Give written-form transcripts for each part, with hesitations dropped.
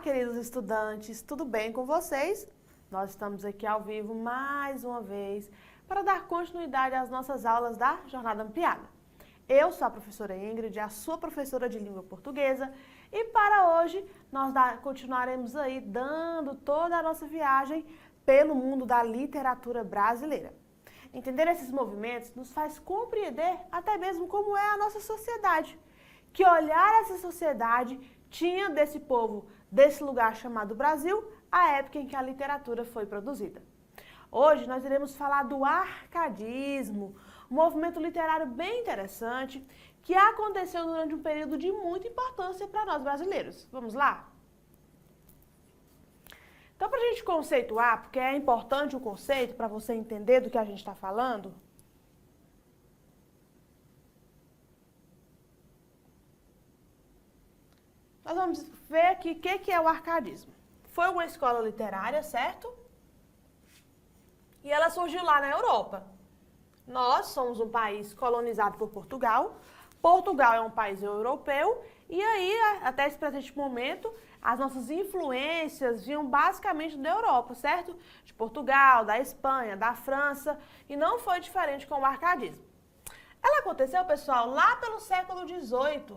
queridos estudantes, tudo bem com vocês? Nós estamos aqui ao vivo mais uma vez para dar continuidade às nossas aulas da Jornada Ampliada. Eu sou a professora Ingrid, a sua professora de língua portuguesa, e para hoje nós continuaremos aí dando toda a nossa viagem pelo mundo da literatura brasileira. Entender esses movimentos nos faz compreender até mesmo como é a nossa sociedade. Que olhar essa sociedade tinha desse povo, desse lugar chamado Brasil, a época em que a literatura foi produzida. Hoje nós iremos falar do arcadismo, um movimento literário bem interessante que aconteceu durante um período de muita importância para nós brasileiros. Vamos lá? Então, para a gente conceituar, porque é importante o conceito para você entender do que a gente está falando, nós vamos ver aqui o que é o arcadismo. Foi uma escola literária, certo? E ela surgiu lá na Europa. Nós somos um país colonizado por Portugal. Portugal é um país europeu. E aí, até esse presente momento, as nossas influências vinham basicamente da Europa, certo? De Portugal, da Espanha, da França. E não foi diferente com o arcadismo. Ela aconteceu, pessoal, lá pelo século XVIII.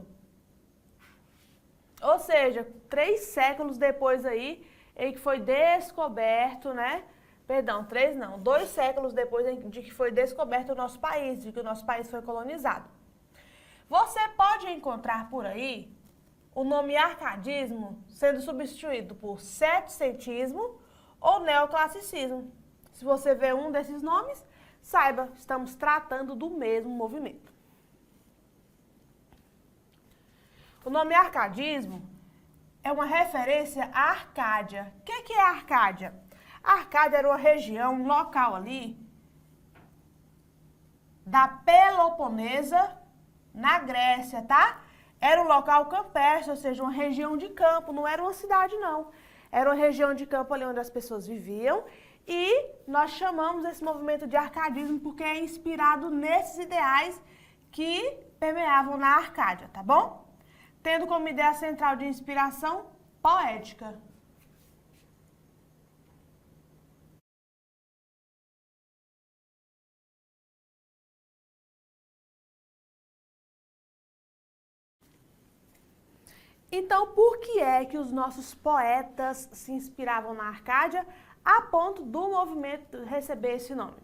Ou seja, 3 séculos depois aí, em que foi descoberto, né? Perdão, 3 não, 2 séculos depois de que foi descoberto o nosso país, de que o nosso país foi colonizado. Você pode encontrar por aí o nome arcadismo sendo substituído por setecentismo ou neoclassicismo. Se você vê um desses nomes, saiba, estamos tratando do mesmo movimento. O nome arcadismo é uma referência à Arcádia. O que é a Arcádia? A Arcádia era uma região, um local ali, da Peloponesa, na Grécia, tá? Era um local campestre, ou seja, uma região de campo, não era uma cidade, não. Era uma região de campo ali onde as pessoas viviam e nós chamamos esse movimento de arcadismo porque é inspirado nesses ideais que permeavam na Arcádia, tá bom? Tendo como ideia central de inspiração poética. Então, por que é que os nossos poetas se inspiravam na Arcádia a ponto do movimento receber esse nome?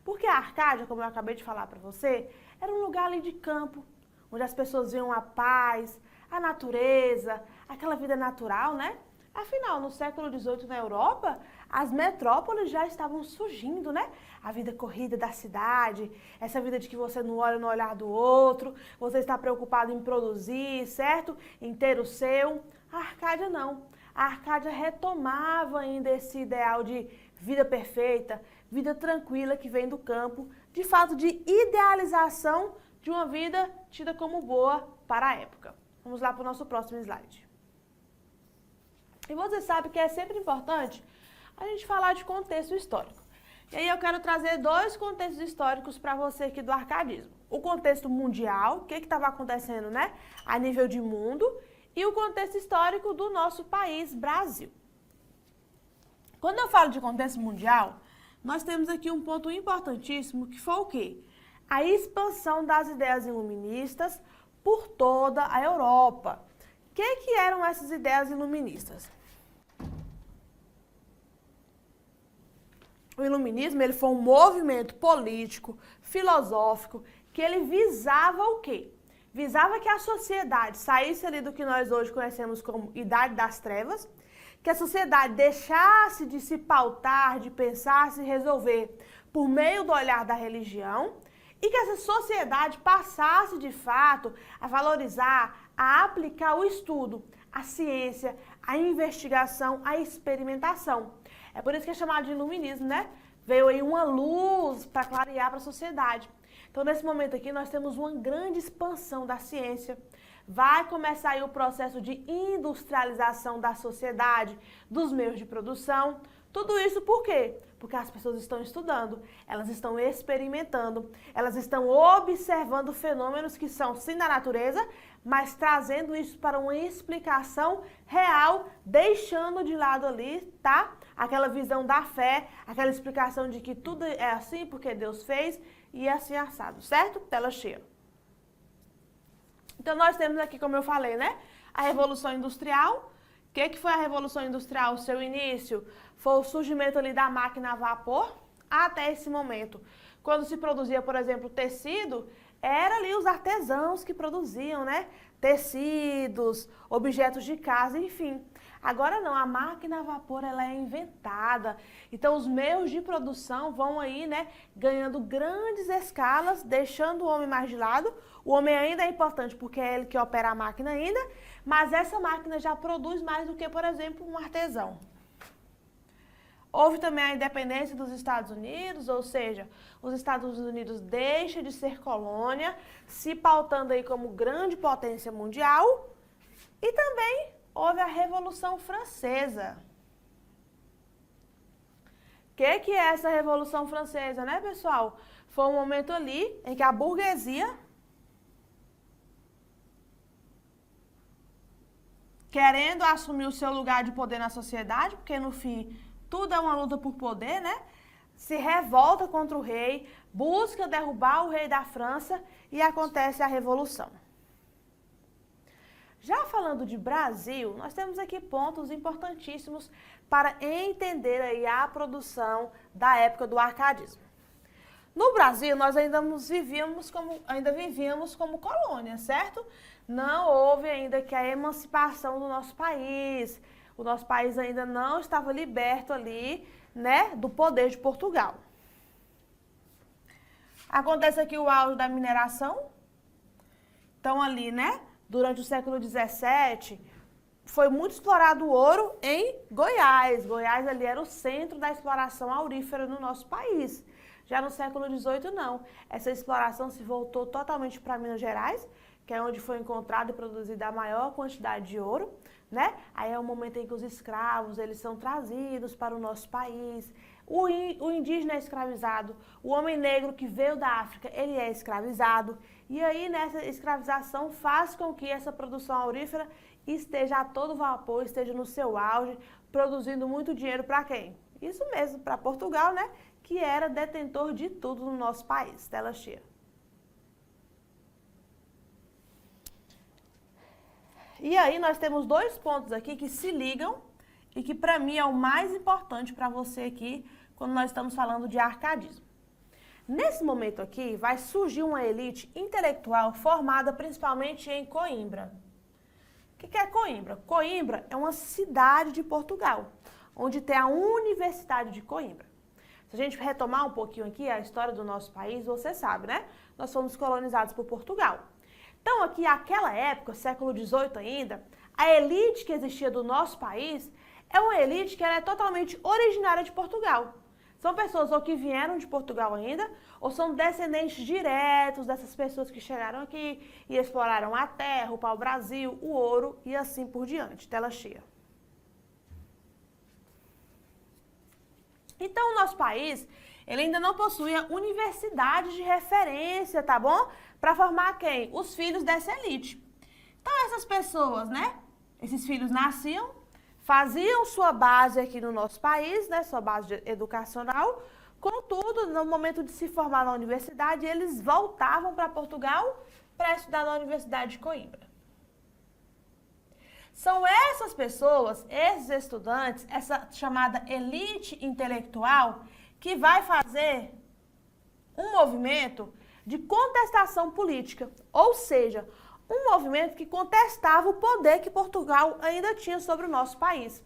Porque a Arcádia, como eu acabei de falar para você, era um lugar ali de campo, onde as pessoas viam a paz, a natureza, aquela vida natural, né? Afinal, no século XVIII na Europa, as metrópoles já estavam surgindo, né? A vida corrida da cidade, essa vida de que você não olha no olhar do outro, você está preocupado em produzir, certo? Em ter o seu. A Arcádia não. A Arcádia retomava ainda esse ideal de vida perfeita, vida tranquila que vem do campo, de fato de idealização de uma vida tida como boa para a época. Vamos lá para o nosso próximo slide. E você sabe que é sempre importante a gente falar de contexto histórico. E aí eu quero trazer 2 contextos históricos para você aqui do arcadismo. O contexto mundial, o que estava acontecendo, né, a nível de mundo, e o contexto histórico do nosso país, Brasil. Quando eu falo de contexto mundial, nós temos aqui um ponto importantíssimo que foi o quê? A expansão das ideias iluministas por toda a Europa. O que eram essas ideias iluministas? O iluminismo ele foi um movimento político, filosófico, que ele visava o quê? Visava que a sociedade saísse ali do que nós hoje conhecemos como Idade das Trevas, que a sociedade deixasse de se pautar, de pensar, se resolver por meio do olhar da religião, e que essa sociedade passasse, de fato, a valorizar, a aplicar o estudo, a ciência, a investigação, a experimentação. É por isso que é chamado de iluminismo, né? Veio aí uma luz para clarear para a sociedade. Então, nesse momento aqui, nós temos uma grande expansão da ciência. Vai começar aí o processo de industrialização da sociedade, dos meios de produção. Tudo isso por quê? Porque as pessoas estão estudando, elas estão experimentando, elas estão observando fenômenos que são sim da natureza, mas trazendo isso para uma explicação real, deixando de lado ali, tá? Aquela visão da fé, aquela explicação de que tudo é assim porque Deus fez e é assim assado, certo? Tela cheia. Então nós temos aqui, como eu falei, né? A Revolução Industrial. O que foi a Revolução Industrial? O seu início foi o surgimento ali da máquina a vapor até esse momento. Quando se produzia, por exemplo, tecido, era ali os artesãos que produziam, né? Tecidos, objetos de casa, enfim. Agora não, a máquina a vapor ela é inventada. Então os meios de produção vão aí, né, ganhando grandes escalas, deixando o homem mais de lado. O homem ainda é importante porque é ele que opera a máquina ainda, mas essa máquina já produz mais do que, por exemplo, um artesão. Houve também a independência dos Estados Unidos, ou seja, os Estados Unidos deixam de ser colônia, se pautando aí como grande potência mundial. E também houve a Revolução Francesa. O que é essa Revolução Francesa, né, pessoal? Foi um momento ali em que a burguesia, querendo assumir o seu lugar de poder na sociedade, porque no fim tudo é uma luta por poder, né? Se revolta contra o rei, busca derrubar o rei da França e acontece a Revolução. Já falando de Brasil, nós temos aqui pontos importantíssimos para entender aí a produção da época do arcadismo. No Brasil, nós ainda vivíamos como colônia, certo? Não houve ainda que a emancipação do nosso país. O nosso país ainda não estava liberto ali, né, do poder de Portugal. Acontece aqui o auge da mineração. Então ali, né, durante o século XVII, foi muito explorado o ouro em Goiás. Goiás ali era o centro da exploração aurífera no nosso país. Já no século XVIII, não. Essa exploração se voltou totalmente para Minas Gerais, que é onde foi encontrada e produzida a maior quantidade de ouro, né? Aí é o momento em que os escravos, eles são trazidos para o nosso país. O indígena é escravizado, o homem negro que veio da África, ele é escravizado. E aí, nessa escravização, faz com que essa produção aurífera esteja a todo vapor, esteja no seu auge, produzindo muito dinheiro para quem? Isso mesmo, para Portugal, né? Que era detentor de tudo no nosso país. Tela cheia. E aí nós temos dois pontos aqui que se ligam e que para mim é o mais importante para você aqui quando nós estamos falando de arcadismo. Nesse momento aqui vai surgir uma elite intelectual formada principalmente em Coimbra. O que é Coimbra? Coimbra é uma cidade de Portugal, onde tem a Universidade de Coimbra. Se a gente retomar um pouquinho aqui a história do nosso país, você sabe, né? Nós fomos colonizados por Portugal. Então, aqui, naquela época, século XVIII ainda, a elite que existia do nosso país é uma elite que ela é totalmente originária de Portugal. São pessoas ou que vieram de Portugal ainda, ou são descendentes diretos dessas pessoas que chegaram aqui e exploraram a terra, o pau-brasil, o ouro e assim por diante. Tela cheia. Então, o nosso país, ele ainda não possuía universidades de referência, tá bom? Para formar quem? Os filhos dessa elite. Então, essas pessoas, né? Esses filhos nasciam, faziam sua base aqui no nosso país, né? Sua base educacional. Contudo, no momento de se formar na universidade, eles voltavam para Portugal para estudar na Universidade de Coimbra. São essas pessoas, esses estudantes, essa chamada elite intelectual, que vai fazer um movimento de contestação política, ou seja, um movimento que contestava o poder que Portugal ainda tinha sobre o nosso país.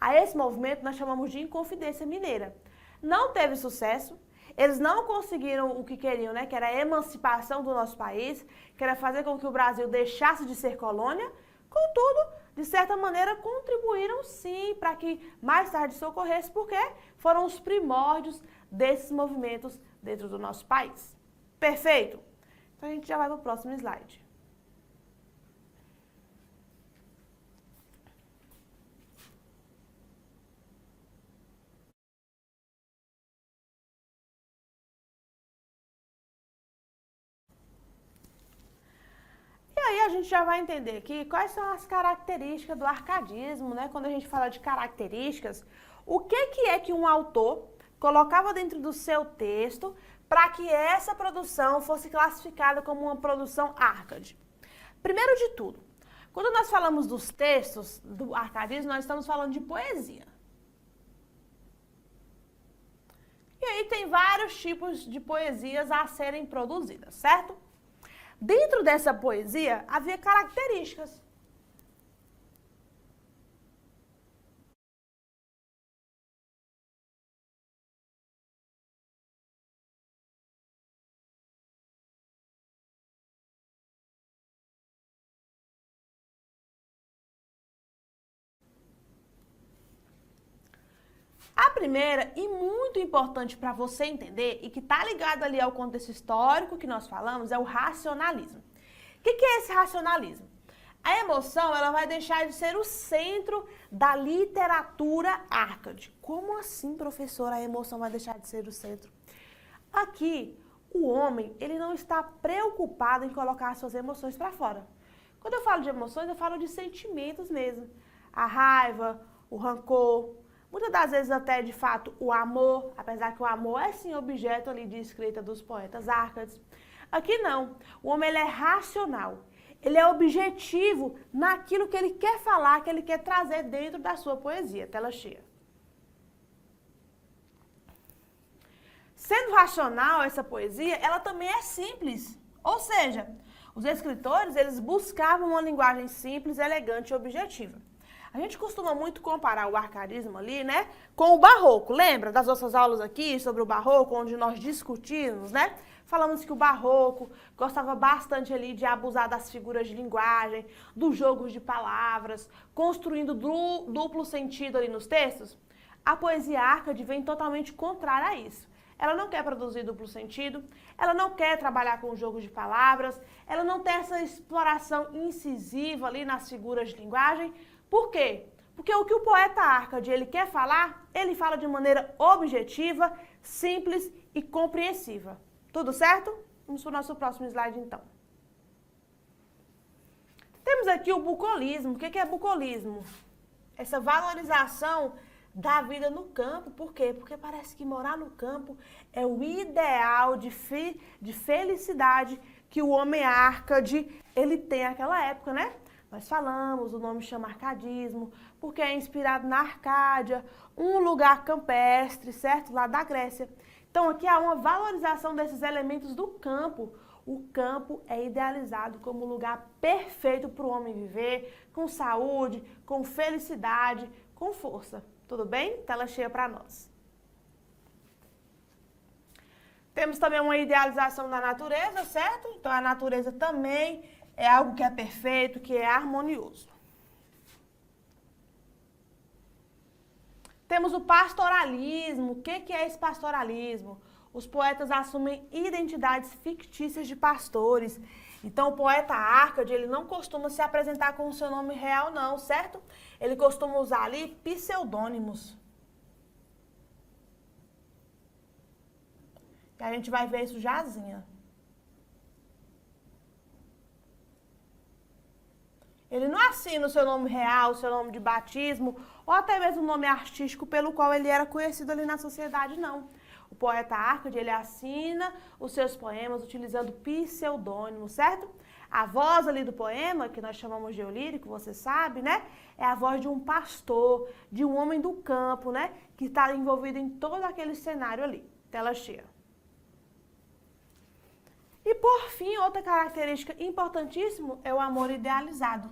A esse movimento nós chamamos de Inconfidência Mineira. Não teve sucesso, eles não conseguiram o que queriam, né, que era a emancipação do nosso país, que era fazer com que o Brasil deixasse de ser colônia. Contudo, de certa maneira, contribuíram sim para que mais tarde isso ocorresse, porque foram os primórdios desses movimentos dentro do nosso país. Perfeito? Então a gente já vai para o próximo slide. gente já vai entender aqui quais são as características do arcadismo, né? Quando a gente fala de características, o que é que um autor colocava dentro do seu texto para que essa produção fosse classificada como uma produção arcade? Primeiro de tudo, quando nós falamos dos textos do arcadismo, nós estamos falando de poesia. E aí tem vários tipos de poesias a serem produzidas, certo? Dentro dessa poesia havia características. A primeira, e muito importante para você entender, e que está ligado ali ao contexto histórico que nós falamos, é o racionalismo. O que é esse racionalismo? A emoção, ela vai deixar de ser o centro da literatura arcade. Como assim, professora, a emoção vai deixar de ser o centro? Aqui, o homem, ele não está preocupado em colocar as suas emoções para fora. Quando eu falo de emoções, eu falo de sentimentos mesmo. A raiva, o rancor, muitas das vezes até, de fato, o amor, apesar que o amor é sim objeto ali de escrita dos poetas arcades. Aqui não, o homem ele é racional, ele é objetivo naquilo que ele quer falar, que ele quer trazer dentro da sua poesia, tela cheia. Sendo racional essa poesia, ela também é simples, ou seja, os escritores eles buscavam uma linguagem simples, elegante e objetiva. A gente costuma muito comparar o arcadismo ali, né, com o barroco. Lembra das nossas aulas aqui sobre o barroco, onde nós discutimos, né? Falamos que o barroco gostava bastante ali de abusar das figuras de linguagem, dos jogos de palavras, construindo duplo sentido ali nos textos. A poesia arcade vem totalmente contrária a isso. Ela não quer produzir duplo sentido, ela não quer trabalhar com jogos de palavras, ela não tem essa exploração incisiva ali nas figuras de linguagem. Por quê? Porque o que o poeta arcade ele quer falar, ele fala de maneira objetiva, simples e compreensiva. Tudo certo? Vamos para o nosso próximo slide, então. Temos aqui o bucolismo. O que é bucolismo? Essa valorização da vida no campo. Por quê? Porque parece que morar no campo é o ideal de felicidade que o homem arcade ele tem naquela época, né? Nós falamos, o nome chama arcadismo, porque é inspirado na Arcádia, um lugar campestre, certo? Lá da Grécia. Então, aqui há uma valorização desses elementos do campo. O campo é idealizado como um lugar perfeito para o homem viver, com saúde, com felicidade, com força. Tudo bem? Tela cheia para nós. Temos também uma idealização da natureza, certo? Então, a natureza também é algo que é perfeito, que é harmonioso. Temos o pastoralismo. O que é esse pastoralismo? Os poetas assumem identidades fictícias de pastores. Então, o poeta arcade, ele não costuma se apresentar com o seu nome real, não, certo? Ele costuma usar ali pseudônimos. E a gente vai ver isso jazinha. Ele não assina o seu nome real, o seu nome de batismo, ou até mesmo o nome artístico pelo qual ele era conhecido ali na sociedade, não. O poeta arcade, ele assina os seus poemas utilizando pseudônimo, certo? A voz ali do poema, que nós chamamos de eu lírico, você sabe, né? É a voz de um pastor, de um homem do campo, né? Que está envolvido em todo aquele cenário ali. Tela cheia. E por fim, outra característica importantíssima é o amor idealizado.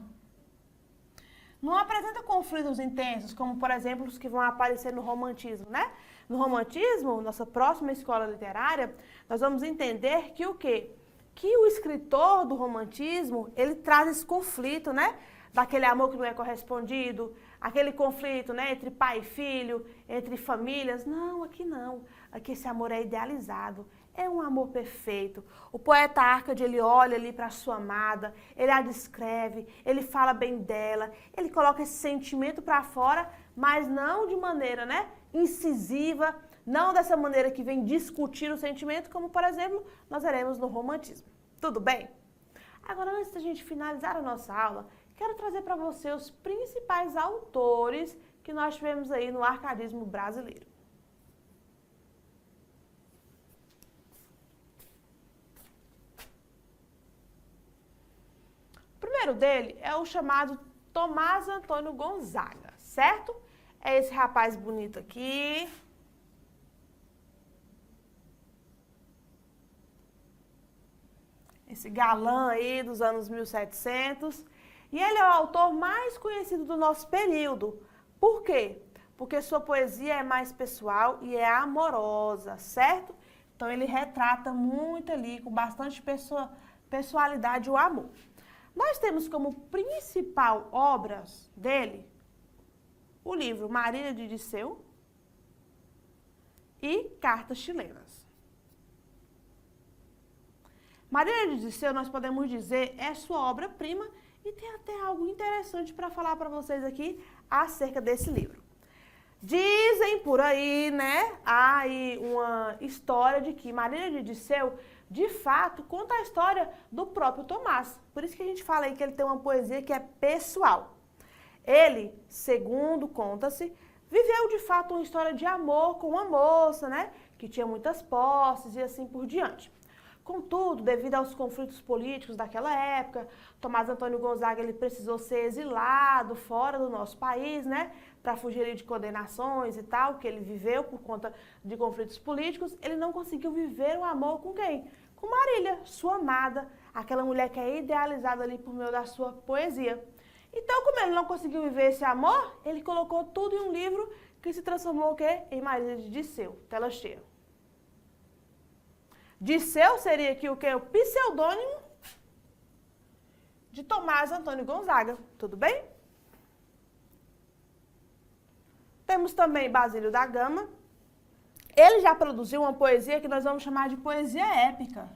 Não apresenta conflitos intensos, como, por exemplo, os que vão aparecer no romantismo, né? No romantismo, nossa próxima escola literária, nós vamos entender que o quê? Que o escritor do romantismo, ele traz esse conflito, né? Daquele amor que não é correspondido, aquele conflito, né? Entre pai e filho, entre famílias. Não, aqui não. Aqui esse amor é idealizado. É um amor perfeito. O poeta arcade, ele olha ali para a sua amada, ele a descreve, ele fala bem dela, ele coloca esse sentimento para fora, mas não de maneira, né, incisiva, não dessa maneira que vem discutir o sentimento, como, por exemplo, nós veremos no romantismo. Tudo bem? Agora, antes da gente finalizar a nossa aula, quero trazer para você os principais autores que nós tivemos aí no arcadismo brasileiro. O primeiro dele é o chamado Tomás Antônio Gonzaga, certo? É esse rapaz bonito aqui. Esse galã aí dos anos 1700. E ele é o autor mais conhecido do nosso período. Por quê? Porque sua poesia é mais pessoal e é amorosa, certo? Então ele retrata muito ali, com bastante pessoalidade, o amor. Nós temos como principal obras dele o livro Marília de Dirceu e Cartas Chilenas. Marília de Dirceu, nós podemos dizer, é sua obra-prima e tem até algo interessante para falar para vocês aqui acerca desse livro. Dizem por aí, né, há aí uma história de que Marília de Dirceu, de fato, conta a história do próprio Tomás. Por isso que a gente fala aí que ele tem uma poesia que é pessoal. Ele, segundo conta-se, viveu de fato uma história de amor com uma moça, né, que tinha muitas posses e assim por diante. Contudo, devido aos conflitos políticos daquela época, Tomás Antônio Gonzaga ele precisou ser exilado fora do nosso país, né, para fugir de condenações e tal, que ele viveu por conta de conflitos políticos. Ele não conseguiu viver o amor com quem? Com Marília, sua amada, aquela mulher que é idealizada ali por meio da sua poesia. Então, como ele não conseguiu viver esse amor, ele colocou tudo em um livro que se transformou o quê? Em Marília de Dirceu, tela cheia. Dirceu seria aqui o quê? O pseudônimo de Tomás Antônio Gonzaga, tudo bem? Temos também Basílio da Gama. Ele já produziu uma poesia que nós vamos chamar de poesia épica.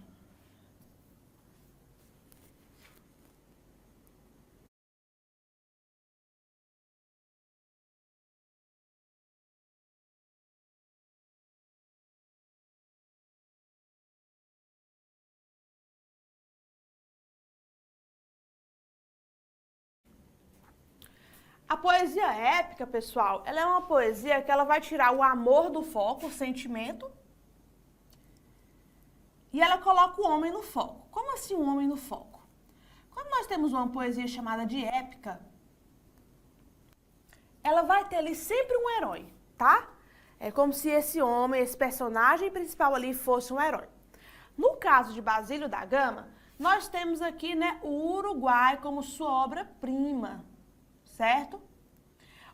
A poesia épica, pessoal, ela é uma poesia que ela vai tirar o amor do foco, o sentimento, e ela coloca o homem no foco. Como assim o homem no foco? Quando nós temos uma poesia chamada de épica, ela vai ter ali sempre um herói, tá? É como se esse homem, esse personagem principal ali fosse um herói. No caso de Basílio da Gama, nós temos aqui, né, o Uruguai como sua obra-prima, certo?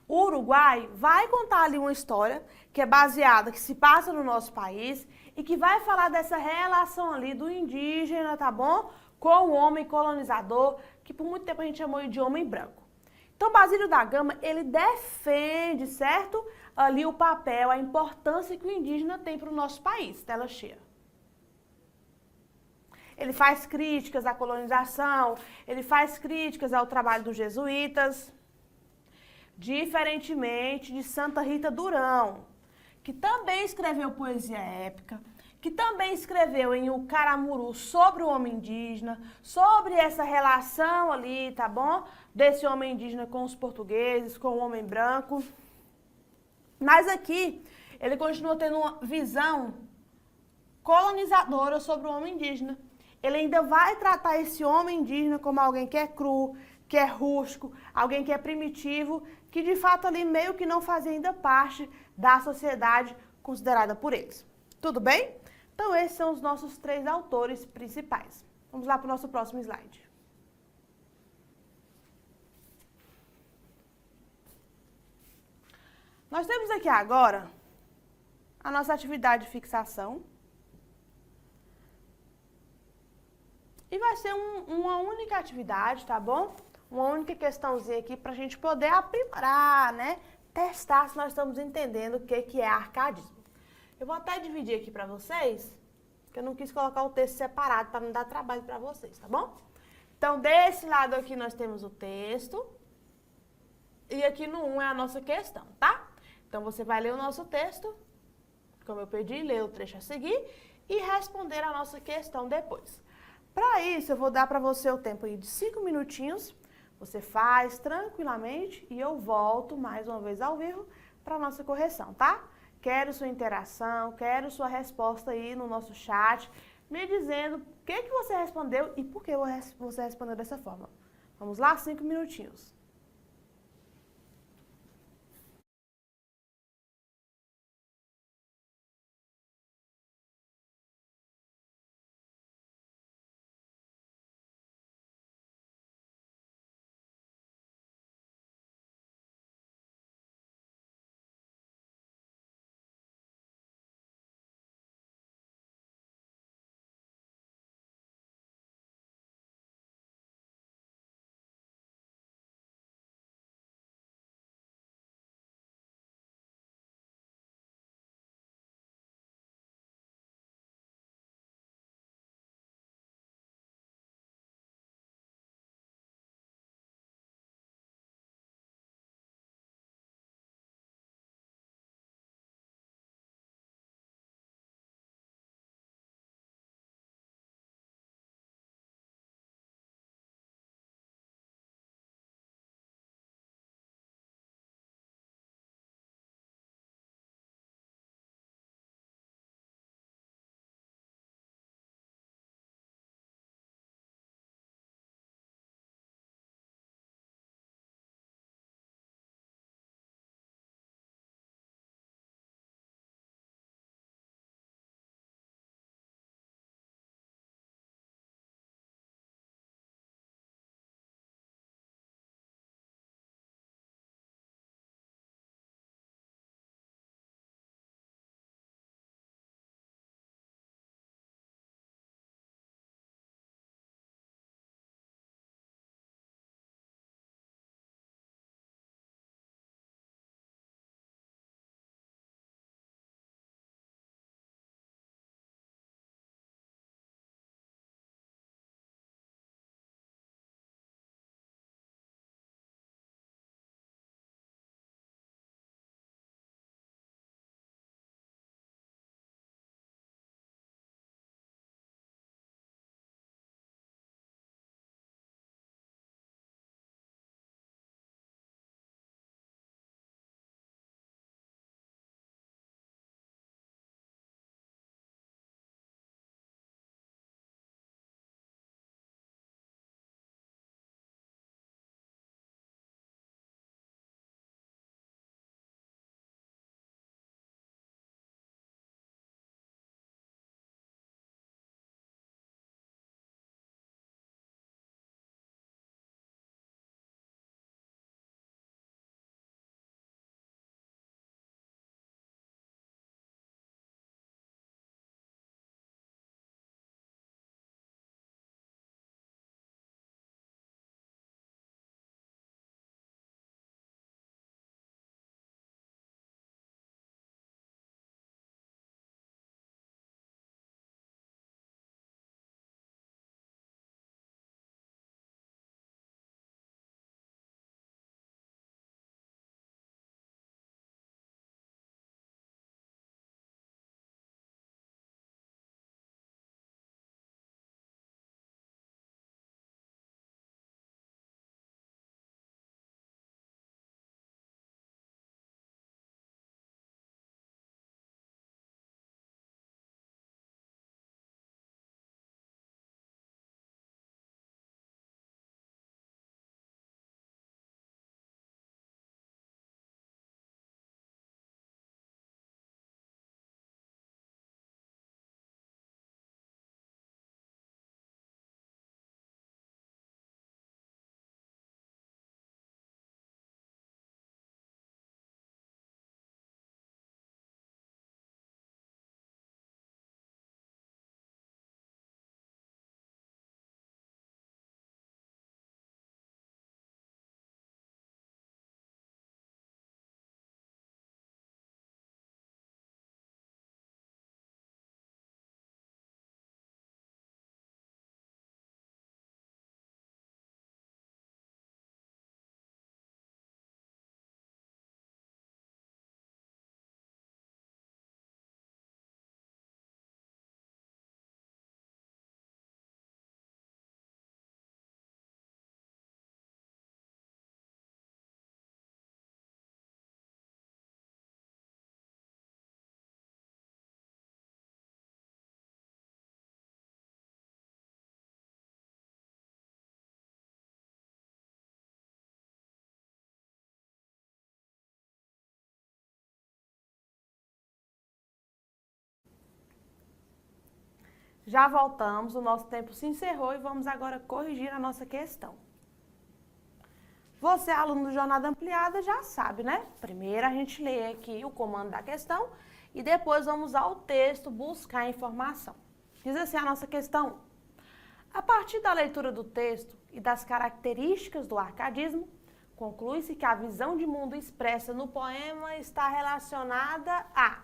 O Uruguai vai contar ali uma história que é baseada, que se passa no nosso país e que vai falar dessa relação ali do indígena, tá bom? Com o homem colonizador, que por muito tempo a gente chamou de homem branco. Então, Basílio da Gama, ele defende, certo? Ali o papel, a importância que o indígena tem para o nosso país. Tela cheia. Ele faz críticas à colonização, ele faz críticas ao trabalho dos jesuítas, diferentemente de Santa Rita Durão, que também escreveu poesia épica, que também escreveu em O Caramuru sobre o homem indígena, sobre essa relação ali, tá bom? Desse homem indígena com os portugueses, com o homem branco. Mas aqui, ele continua tendo uma visão colonizadora sobre o homem indígena. Ele ainda vai tratar esse homem indígena como alguém que é cru, que é rústico, alguém que é primitivo, que de fato ali meio que não fazia ainda parte da sociedade considerada por eles. Tudo bem? Então esses são os nossos 3 autores principais. Vamos lá para o nosso próximo slide. Nós temos aqui agora a nossa atividade de fixação. E vai ser uma única atividade, tá bom? Uma única questãozinha aqui para a gente poder aprimorar, né? Testar se nós estamos entendendo o que é arcadismo. Eu vou até dividir aqui para vocês, que eu não quis colocar o texto separado para não dar trabalho para vocês, tá bom? Então, desse lado aqui nós temos o texto e aqui no 1 é a nossa questão, tá? Então, você vai ler o nosso texto, como eu pedi, ler o trecho a seguir e responder a nossa questão depois. Para isso, eu vou dar para você o tempo aí de 5 minutinhos. Você faz tranquilamente e eu volto mais uma vez ao vivo para nossa correção, tá? Quero sua interação, quero sua resposta aí no nosso chat, me dizendo o que você respondeu e por que você respondeu dessa forma. Vamos lá, 5 minutinhos. Já voltamos, o nosso tempo se encerrou e vamos agora corrigir a nossa questão. Você, aluno do Jornada Ampliada, já sabe, né? Primeiro a gente lê aqui o comando da questão e depois vamos ao texto buscar a informação. Diz assim a nossa questão: a partir da leitura do texto e das características do arcadismo, conclui-se que a visão de mundo expressa no poema está relacionada a...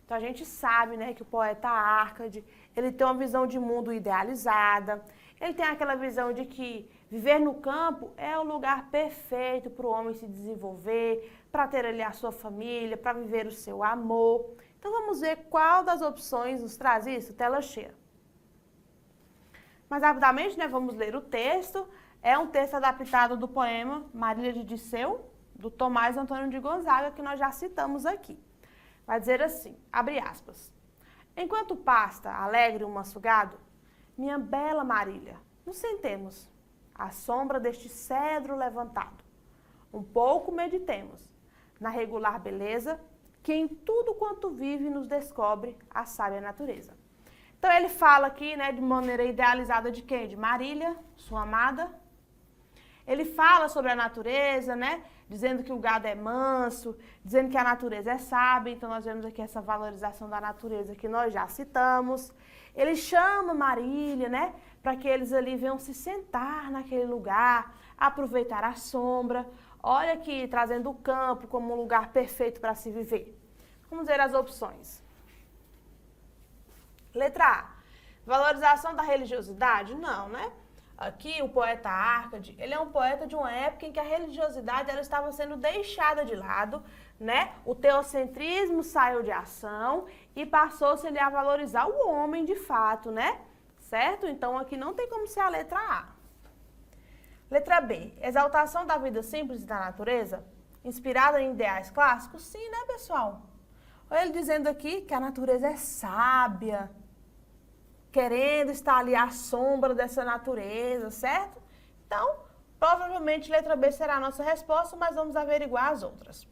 Então a gente sabe, né, que o poeta Árcade, ele tem uma visão de mundo idealizada, ele tem aquela visão de que viver no campo é o lugar perfeito para o homem se desenvolver, para ter ali a sua família, para viver o seu amor. Então vamos ver qual das opções nos traz isso, tela cheia. Mas rapidamente, né, vamos ler o texto. É um texto adaptado do poema Marília de Dirceu, do Tomás Antônio de Gonzaga, que nós já citamos aqui. Vai dizer assim, abre aspas: enquanto pasta alegre o manso gado, minha bela Marília, nos sentemos à sombra deste cedro levantado. Um pouco meditemos na regular beleza que em tudo quanto vive nos descobre a sábia natureza. Então ele fala aqui, né, de maneira idealizada de quem? De Marília, sua amada. Ele fala sobre a natureza, né, dizendo que o gado é manso, dizendo que a natureza é sábia. Então nós vemos aqui essa valorização da natureza que nós já citamos. Ele chama Marília, né, para que eles ali venham se sentar naquele lugar, aproveitar a sombra. Olha aqui, trazendo o campo como um lugar perfeito para se viver. Vamos ver as opções. Letra A, valorização da religiosidade? Não, né? Aqui o poeta Árcade, ele é um poeta de uma época em que a religiosidade ela estava sendo deixada de lado, né? O teocentrismo saiu de ação e passou-se a valorizar o homem de fato, né? Certo? Então aqui não tem como ser a letra A. Letra B, exaltação da vida simples e da natureza, inspirada em ideais clássicos? Sim, né, pessoal? Olha ele dizendo aqui que a natureza é sábia, querendo estar ali à sombra dessa natureza, certo? Então, provavelmente letra B será a nossa resposta, mas vamos averiguar as outras.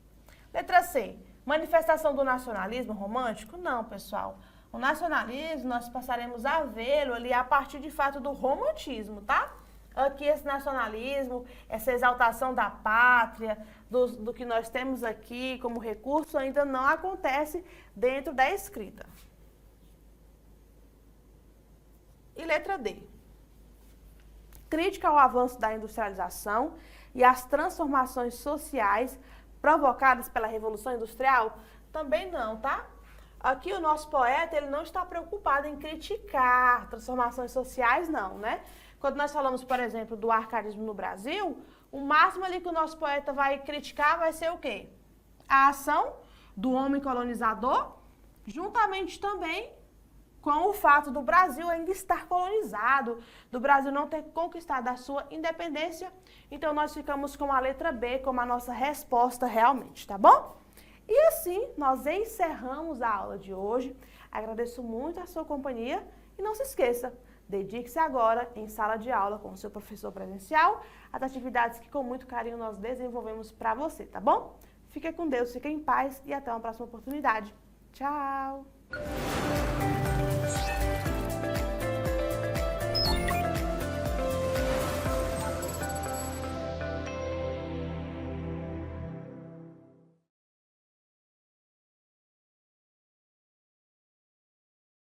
Letra C, manifestação do nacionalismo romântico? Não, pessoal. O nacionalismo nós passaremos a vê-lo ali a partir de fato do romantismo, tá? Aqui esse nacionalismo, essa exaltação da pátria, do que nós temos aqui como recurso ainda não acontece dentro da escrita. E letra D, crítica ao avanço da industrialização e às transformações sociais provocadas pela Revolução Industrial? Também não, tá? Aqui o nosso poeta, ele não está preocupado em criticar transformações sociais, não, né? Quando nós falamos, por exemplo, do arcadismo no Brasil, o máximo ali que o nosso poeta vai criticar vai ser o quê? A ação do homem colonizador, juntamente também com o fato do Brasil ainda estar colonizado, do Brasil não ter conquistado a sua independência. Então, nós ficamos com a letra B como a nossa resposta realmente, tá bom? E assim, nós encerramos a aula de hoje. Agradeço muito a sua companhia e não se esqueça, dedique-se agora em sala de aula com o seu professor presencial às atividades que com muito carinho nós desenvolvemos para você, tá bom? Fique com Deus, fique em paz e até uma próxima oportunidade. Tchau!